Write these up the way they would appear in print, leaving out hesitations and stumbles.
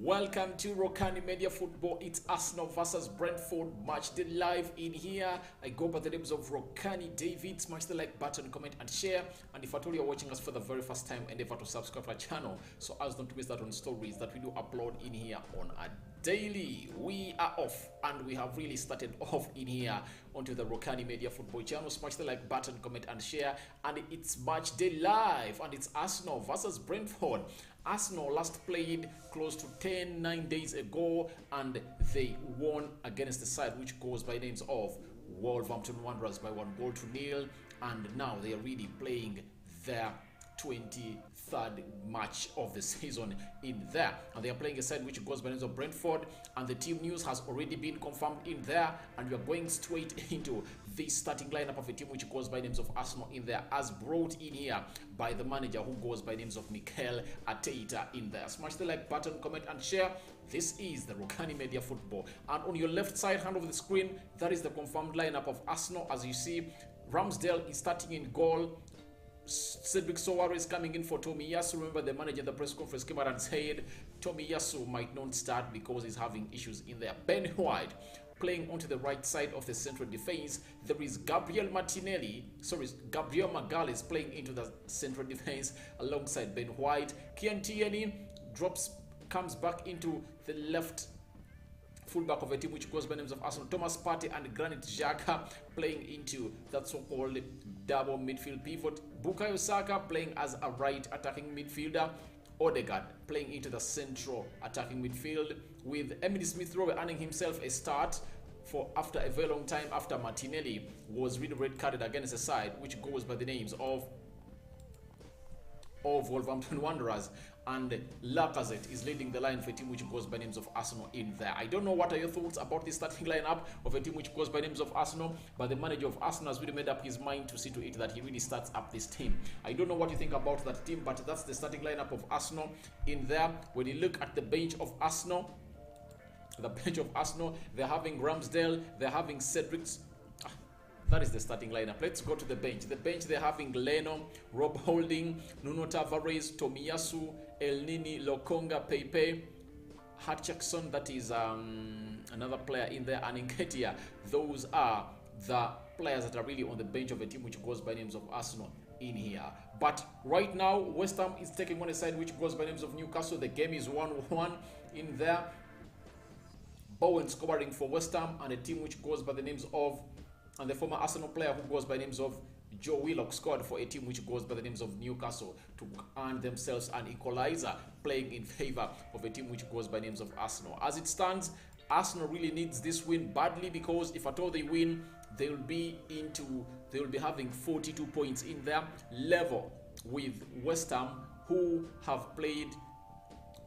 Welcome to Rokani Media Football. It's Arsenal versus Brentford Matchday live in here. I go by the names of Rokani David. Smash the like button, comment and share. And if at all you're watching us for the very first time, endeavor to subscribe to our channel so as not to miss that on stories that we do upload in here on a daily. We are off and we have really started off in here onto the Rokani Media Football channel. Smash the like button, comment and share. And it's Matchday live and it's Arsenal versus Brentford. Arsenal last played close to 9 days ago and they won against the side which goes by names of Wolverhampton Wanderers by 1-0, and now they are really playing their 23rd match of the season in there, and they are playing a side which goes by names of Brentford, and the team news has already been confirmed in there, and we are going straight into the starting lineup of a team which goes by names of Arsenal in there, as brought in here by the manager who goes by names of Mikel Arteta in there. Smash the like button, comment and share. This is the Rokani Media Football, and on your left side hand of the screen, that is the confirmed lineup of Arsenal. As you see, Ramsdale is starting in goal. Cedric Soares coming in for Tomiyasu. Remember, the manager in the press conference came out and said Tomiyasu might not start because he's having issues in there. Ben White playing onto the right side of the central defense. There is Gabriel Magalhaes playing into the central defense alongside Ben White. Kian Tierney comes back into the left fullback of a team which goes by names of Arsenal. Thomas Partey and Granit Xhaka playing into that so-called double midfield pivot. Bukayo Saka playing as a right attacking midfielder. Odegaard playing into the central attacking midfield, with Emily Smith-Rowe earning himself a start for after a very long time after Martinelli was really red carded against a side which goes by the names of Wolverhampton Wanderers, and Lacazette is leading the line for a team which goes by names of Arsenal in there. I don't know what are your thoughts about this starting lineup of a team which goes by names of Arsenal, but the manager of Arsenal has really made up his mind to see to it that he really starts up this team. I don't know what you think about that team, but that's the starting lineup of Arsenal in there. When you look at the bench of Arsenal, they're having Ramsdale, they're having Cedric's. That is the starting lineup. Let's go to the bench. The bench, they're having Leno, Rob Holding, Nuno Tavares, Tomiyasu, El Nini, Lokonga, Pepe, Hutchinson, that is another player in there, and Nketiah. Those are the players that are really on the bench of a team which goes by names of Arsenal in here. But right now, West Ham is taking on a side which goes by names of Newcastle. The game is 1-1 in there. Bowen scoring for West Ham, and a team which goes by the names of, and the former Arsenal player who goes by names of Joe Willock scored for a team which goes by the names of Newcastle to earn themselves an equalizer, playing in favor of a team which goes by names of Arsenal. As it stands, Arsenal really needs this win badly, because if at all they win, they will be having 42 points in their level with West Ham, who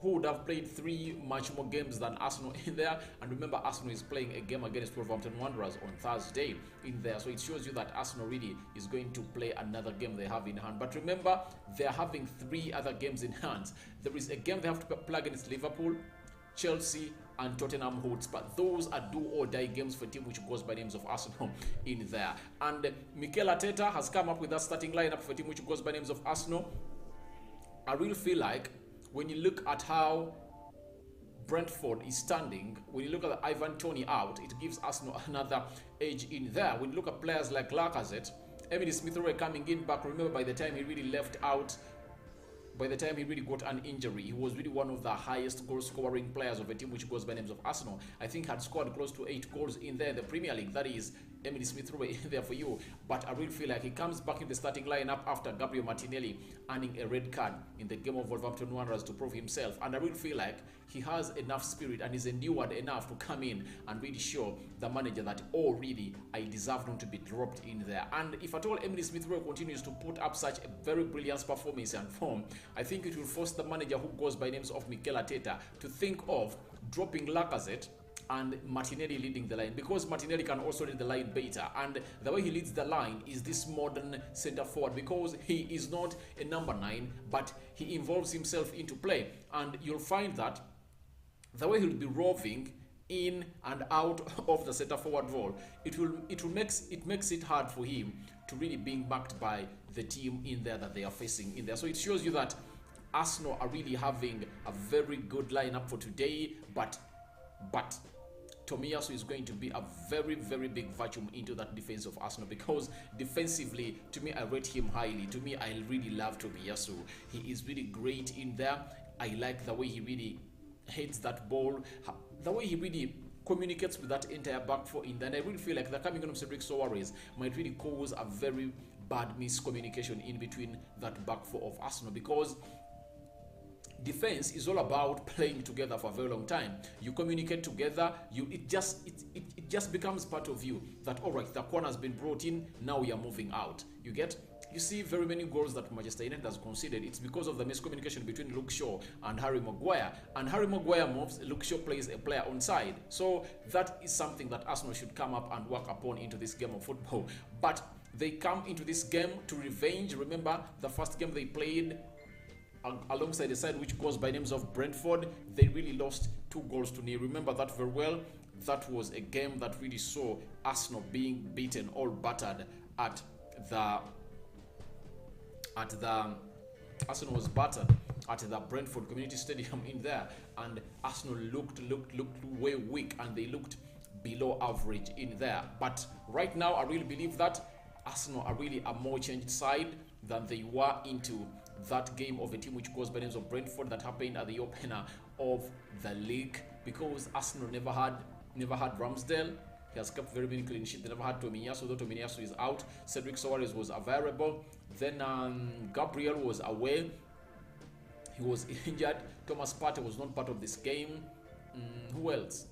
would have played 3 much more games than Arsenal in there. And remember, Arsenal is playing a game against Wolverhampton Wanderers on Thursday in there, so it shows you that Arsenal really is going to play another game they have in hand. But remember, they're having 3 other games in hand. There is a game they have to play against Liverpool, Chelsea and Tottenham Hotspur. Those are do or die games for a team which goes by names of Arsenal in there. And Mikel Arteta has come up with that starting lineup for a team which goes by names of Arsenal. I really feel like when you look at how Brentford is standing, when you look at the Ivan Toney out, it gives Arsenal another edge in there. When you look at players like Lacazette, Emily Smith-Rowe coming in back, remember by the time he really left out, by the time he really got an injury, he was really one of the highest goal scoring players of a team which goes by names of Arsenal. I think had scored close to 8 goals in there in the Premier League. That is Emily Smith-Rowe in there for you. But I really feel like he comes back in the starting lineup after Gabriel Martinelli earning a red card in the game of Wolverhampton Wanderers to prove himself. And I really feel like he has enough spirit and is endured enough to come in and really show the manager that, oh really, I deserve not to be dropped in there. And if at all Emily Smith-Rowe continues to put up such a very brilliant performance and form, I think it will force the manager who goes by names of Mikel Arteta to think of dropping Lacazette and Martinelli leading the line, because Martinelli can also lead the line better, and the way he leads the line is this modern center forward, because he is not a number 9, but he involves himself into play, and you'll find that the way he'll be roving in and out of the center forward role, it makes it hard for him to really being backed by the team in there that they are facing in there. So it shows you that Arsenal are really having a very good lineup for today, but Tomiyasu is going to be a very, very big vacuum into that defense of Arsenal, because defensively, to me, I rate him highly. To me, I really love Tomiyasu. He is really great in there. I like the way he really hits that ball, the way he really communicates with that entire back four in there. And I really feel like the coming on of Cedric Soares might really cause a very bad miscommunication in between that back four of Arsenal, because defense is all about playing together for a very long time. You communicate together, it just becomes part of you, that all right, the corner has been brought in, now we are moving out. You see very many goals that Manchester United has conceded. It's because of the miscommunication between Luke Shaw and Harry Maguire. And Harry Maguire moves, Luke Shaw plays a player on side. So that is something that Arsenal should come up and work upon into this game of football. But they come into this game to revenge. Remember, the first game they played alongside the side which goes by names of Brentford, they really lost 2-0. Remember that very well. That was a game that really saw Arsenal being beaten, all battered at the Arsenal was battered at the Brentford Community Stadium in there, and Arsenal looked way weak, and they looked below average in there. But right now, I really believe that Arsenal are really a more changed side than they were into that game of a team which goes by names of Brentford that happened at the opener of the league, because Arsenal never had Ramsdale. He has kept very many clean sheets. They never had Tomiyasu, though Tomiyasu is out. Cedric Soares was available. Then Gabriel was away. He was injured. Thomas Partey was not part of this game. Who else?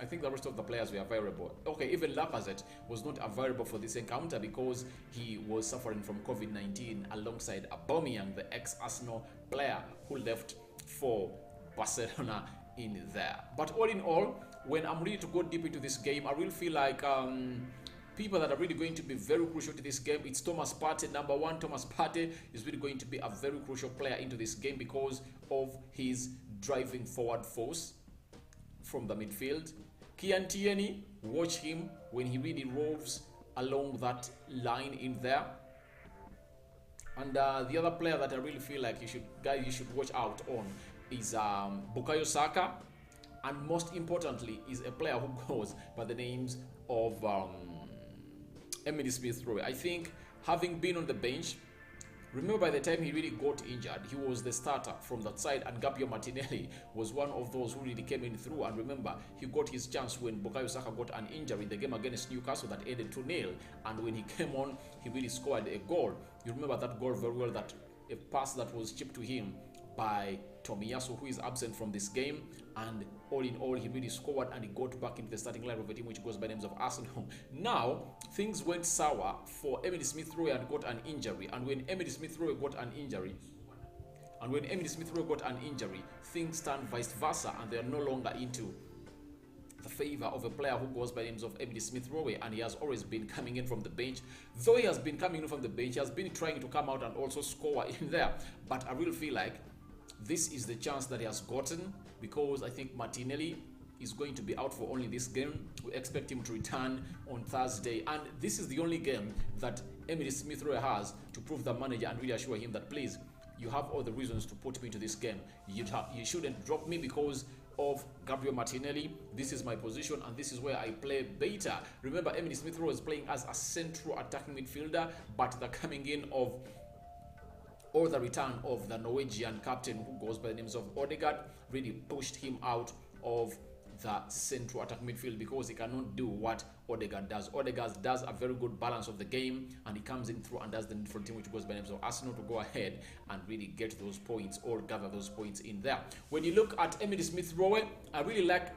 I think the rest of the players were available. Okay, even Lacazette was not available for this encounter because he was suffering from COVID-19 alongside Aubameyang, the ex-Arsenal player who left for Barcelona in there. But all in all, when I'm ready to go deep into this game, I really feel like people that are really going to be very crucial to this game, it's Thomas Partey. Number one, Thomas Partey is really going to be a very crucial player into this game because of his driving forward force from the midfield. Kian Tierney, watch him when he really roves along that line in there. And the other player that I really feel like you should watch out on is Bukayo Saka, and most importantly is a player who goes by the names of Emily Smith-Rowe. I think, having been on the bench, remember by the time he really got injured, he was the starter from that side, and Gabriel Martinelli was one of those who really came in through. And remember, he got his chance when Bukayo Saka got an injury in the game against Newcastle that ended 2-0, and when he came on, he really scored a goal. You remember that goal very well, that a pass that was chipped to him by Tomiyasu, who is absent from this game, and all in all, he really scored and he got back into the starting line of a team which goes by names of Arsenal. Now, things went sour for Emily Smith-Rowe and got an injury, and when Emily Smith-Rowe got an injury, things turned vice versa, and they are no longer into the favor of a player who goes by names of Emily Smith-Rowe, and he has always been coming in from the bench. Though he has been coming in from the bench, he has been trying to come out and also score in there, but I really feel like this is the chance that he has gotten, because I think Martinelli is going to be out for only this game. We expect him to return on Thursday, and this is the only game that Emily Smith-Rowe has to prove the manager and really assure him that, please, you have all the reasons to put me into this game. You shouldn't drop me because of Gabriel Martinelli. This is my position and this is where I play better. Remember, Emily Smith-Rowe is playing as a central attacking midfielder, but the coming in of, or the return of, the Norwegian captain who goes by the names of Odegaard really pushed him out of the central attack midfield, because he cannot do what Odegaard does. Odegaard does a very good balance of the game, and he comes in through and does the need for the team which goes by the names of Arsenal to go ahead and really get those points or gather those points in there. When you look at Emily Smith-Rowe, I really like,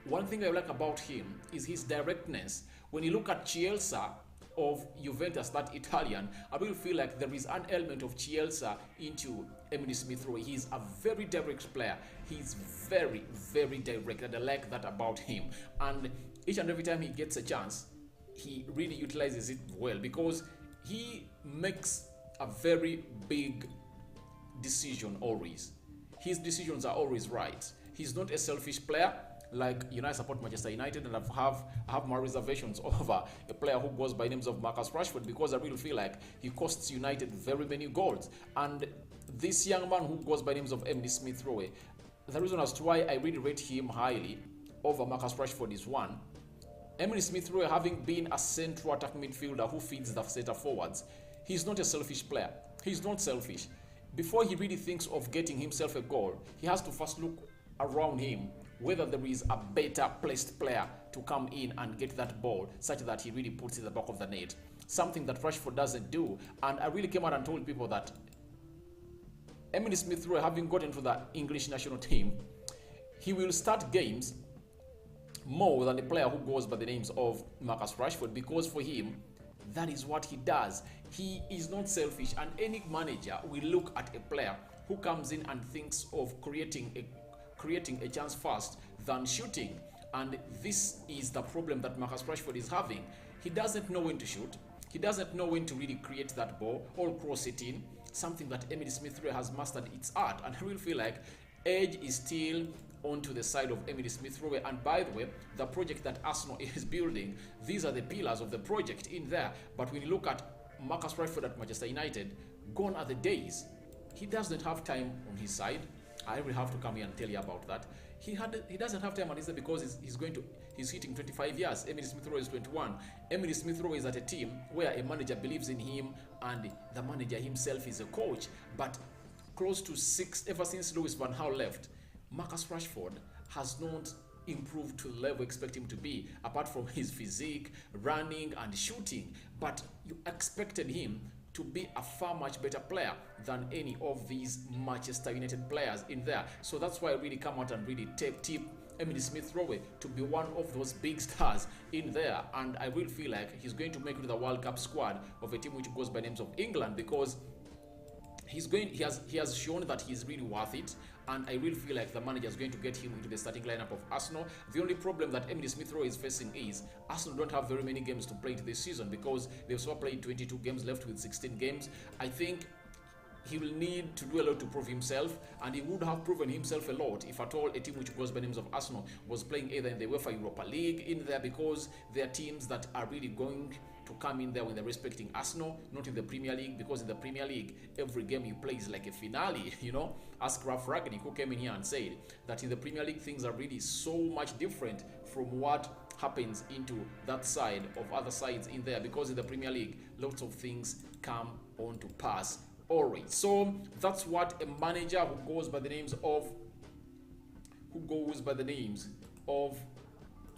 one thing I like about him is his directness. When you look at Chiesa of Juventus, that Italian, I really feel like there is an element of Chiesa into Emily Smith-Rowe. He's a very direct player. He's very, very direct, and I like that about him. And each and every time he gets a chance, he really utilizes it well, because he makes a very big decision always. His decisions are always right. He's not a selfish player. Like, I support Manchester United, and I have my reservations over a player who goes by names of Marcus Rashford, because I really feel like he costs United very many goals. And this young man who goes by names of Emily Smith Rowe, the reason as to why I really rate him highly over Marcus Rashford is one, Emily Smith Rowe, having been a central attacking midfielder who feeds the centre forwards, he's not a selfish player. He's not selfish. Before he really thinks of getting himself a goal, he has to first look around him whether there is a better placed player to come in and get that ball such that he really puts it in the back of the net. Something that Rashford doesn't do. And I really came out and told people that Emily Smith Rowe, having gotten to the English national team, he will start games more than the player who goes by the names of Marcus Rashford, because for him, that is what he does. He is not selfish, and any manager will look at a player who comes in and thinks of creating a chance first than shooting. And this is the problem that Marcus Rashford is having. He doesn't know when to shoot. He doesn't know when to really create that ball or cross it in, something that Emily Smith Rowe has mastered its art. And I will feel like edge is still onto the side of Emily Smith Rowe. And by the way, the project that Arsenal is building, these are the pillars of the project in there. But when you look at Marcus Rashford at Manchester United, gone are the days. He doesn't have time on his side. I will have to come here and tell you about that. He doesn't have time on his side because he's hitting 25 years. Emily Smith Rowe is 21. Emily Smith Rowe is at a team where a manager believes in him and the manager himself is a coach. But close to 6, ever since Louis van Gaal left, Marcus Rashford has not improved to the level we expect him to be, apart from his physique, running and shooting. But you expected him to be a far much better player than any of these Manchester United players in there. So that's why I really come out and really tip Emily Smith Rowe to be one of those big stars in there. And I will feel like he's going to make it to the World Cup squad of a team which goes by names of England, because he has shown that he's really worth it, and I really feel like the manager is going to get him into the starting lineup of Arsenal. The only problem that Emily Smith Rowe is facing is Arsenal don't have very many games to play this season, because they've so played 22 games left with 16 games. I think he will need to do a lot to prove himself, and he would have proven himself a lot if at all a team which goes by names of Arsenal was playing either in the UEFA Europa League in there, because there are teams that are really going to come in there when they're respecting Arsenal, not in the Premier League, because in the Premier League, every game you play is like a finale, you know. Ask Rokani, who came in here and said that in the Premier League, things are really so much different from what happens into that side of other sides in there, because in the Premier League, lots of things come on to pass. Alright, so that's what a manager who goes by the names of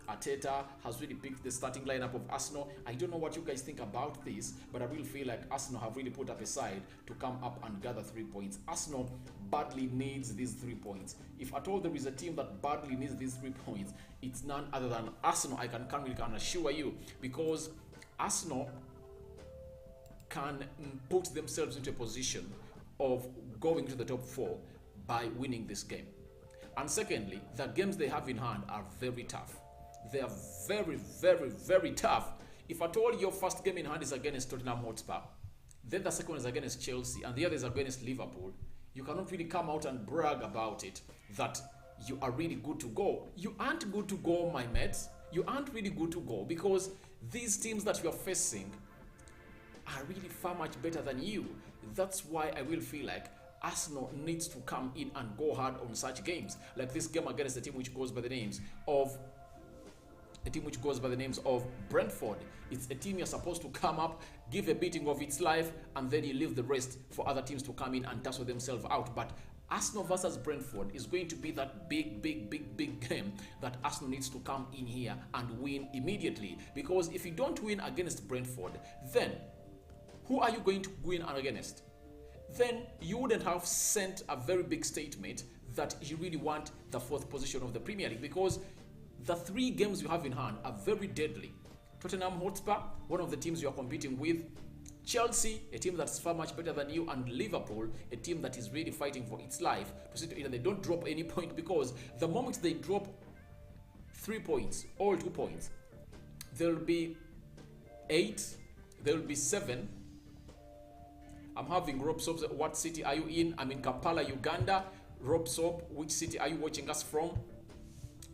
Arteta has really picked the starting lineup of Arsenal. I don't know what you guys think about this, but I really feel like Arsenal have really put up a side to come up and gather 3 points. Arsenal badly needs these 3 points. If at all there is a team that badly needs these 3 points, it's none other than Arsenal. I can assure you, because Arsenal can put themselves into a position of going to the top 4 by winning this game. And secondly, the games they have in hand are very tough. They are very, very, very tough. If at all your first game in hand is against Tottenham Hotspur, then the second is against Chelsea, and the other is against Liverpool, you cannot really come out and brag about it that you are really good to go. You aren't good to go, my mates. You aren't really good to go, because these teams that you are facing are really far much better than you. That's why I will feel like Arsenal needs to come in and go hard on such games, like this game against a team which goes by the names of Brentford. It's a team you're supposed to come up, give a beating of its life, and then you leave the rest for other teams to come in and tussle themselves out. But Arsenal versus Brentford is going to be that big game that Arsenal needs to come in here and win immediately. Because if you don't win against Brentford, then who are you going to win against? Then you wouldn't have sent a very big statement that you really want the 4th position of the Premier League, because the 3 games you have in hand are very deadly. Tottenham Hotspur, one of the teams you are competing with. Chelsea, a team that's far much better than you. And Liverpool, a team that is really fighting for its life to see to it that they don't drop any point, because the moment they drop 3 points, all 2 points, there will be 8, there will be 7. I'm having Rob Soap. What city are you in? I'm in Kampala, Uganda. Rob Soap, which city are you watching us from?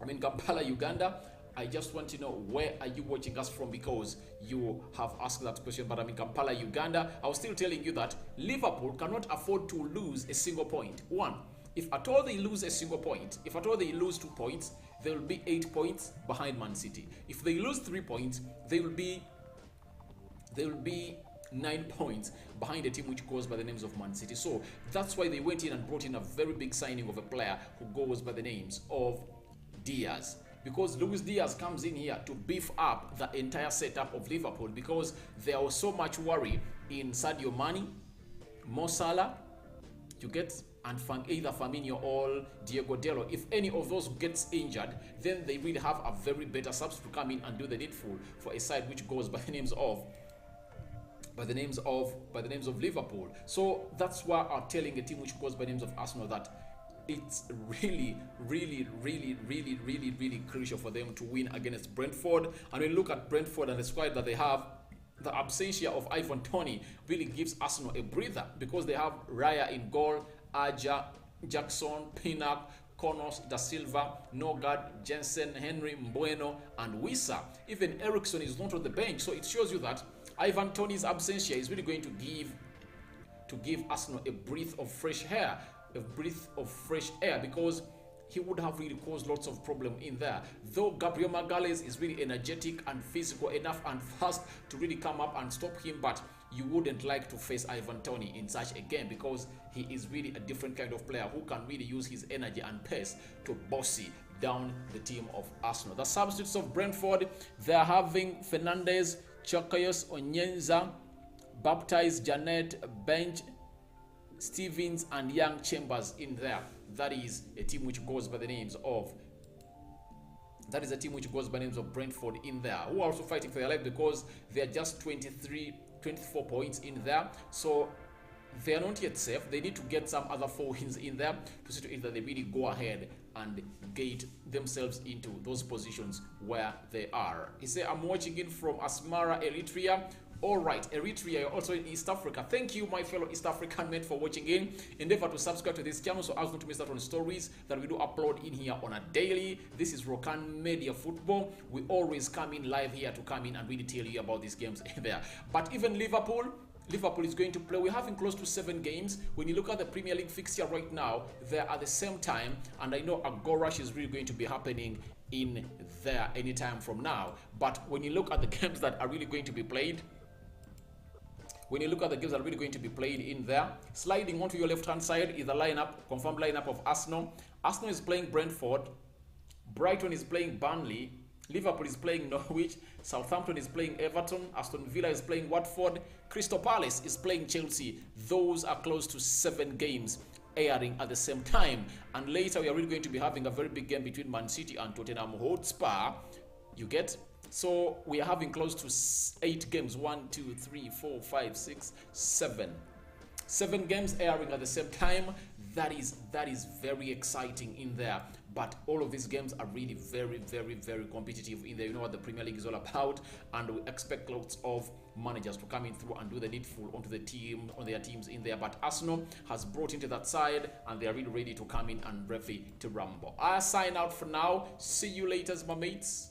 I'm in Kampala, Uganda. I just want to know, where are you watching us from? Because you have asked that question, but I'm in Kampala, Uganda. I was still telling you that Liverpool cannot afford to lose a single point. One, if at all they lose a single point, if at all they lose 2 points, they will be 8 points behind Man City. If they lose 3 points, they will be 9 points behind a team which goes by the names of Man City. So that's why they went in and brought in a very big signing of a player who goes by the names of Diaz. Because Luis Diaz comes in here to beef up the entire setup of Liverpool, because there was so much worry in Sadio Mane, Mo Salah, you get, and either Firmino or Diego Dalot. If any of those gets injured, then they really have a very better subs to come in and do the needful for a side which goes by the names of Liverpool. So that's why I'm telling a team which goes by the names of Arsenal that it's really crucial for them to win against Brentford. And when you look at Brentford and the squad that they have, the absentia of Ivan Toney really gives Arsenal a breather, because they have Raya in goal, Aja, Jackson, Pinnock, Konos, Da Silva, Nogard, Jensen, Henry, Mbueno, and Wissa. Even Eriksson is not on the bench, so it shows you that Ivan Toney's absentia is really going to give Arsenal a breath of fresh air, because he would have really caused lots of problem in there. Though Gabriel Magalhaes is really energetic and physical enough and fast to really come up and stop him, but you wouldn't like to face Ivan Toney in such a game, because he is really a different kind of player who can really use his energy and pace to bossy down the team of Arsenal. The substitutes of Brentford, they're having Fernandes, Chakayos, Onyenza, Baptiste, Janet, Bench, Stevens, and Young Chambers in there. That is a team which goes by the names of Brentford in there, who are also fighting for their life, because they are just 24 points in there. So they are not yet safe. They need to get some other 4 wins in there to see to it that they really go ahead and get themselves into those positions where they are. He said, I'm watching in from Asmara, Eritrea. All right, Eritrea, also in East Africa. Thank you, my fellow East African men, for watching in. Endeavor to subscribe to this channel so as not to miss out on stories that we do upload in here on a daily. This is Rokani Media Football. We always come in live here to come in and really tell you about these games there. But even Liverpool is going to play. We're having close to 7 games. When you look at the Premier League fixture right now, they're at the same time, and I know a goal rush is really going to be happening in there anytime from now. But when you look at the games that are really going to be played, in there, sliding onto your left-hand side is the confirmed lineup of Arsenal. Arsenal is playing Brentford. Brighton is playing Burnley. Liverpool is playing Norwich. Southampton is playing Everton. Aston Villa is playing Watford. Crystal Palace is playing Chelsea. Those are close to 7 games airing at the same time. And later we are really going to be having a very big game between Man City and Tottenham Hotspur. You get? So we are having close to 8 games. 1, 2, 3, 4, 5, 6, 7. 7 games airing at the same time. That is very exciting in there. But all of these games are really very competitive in there. You know what the Premier League is all about, and we expect lots of managers to come in through and do the needful on their teams in there. But Arsenal has brought into that side, and they are really ready to come in and ready to rumble. I sign out for now. See you later, my mates.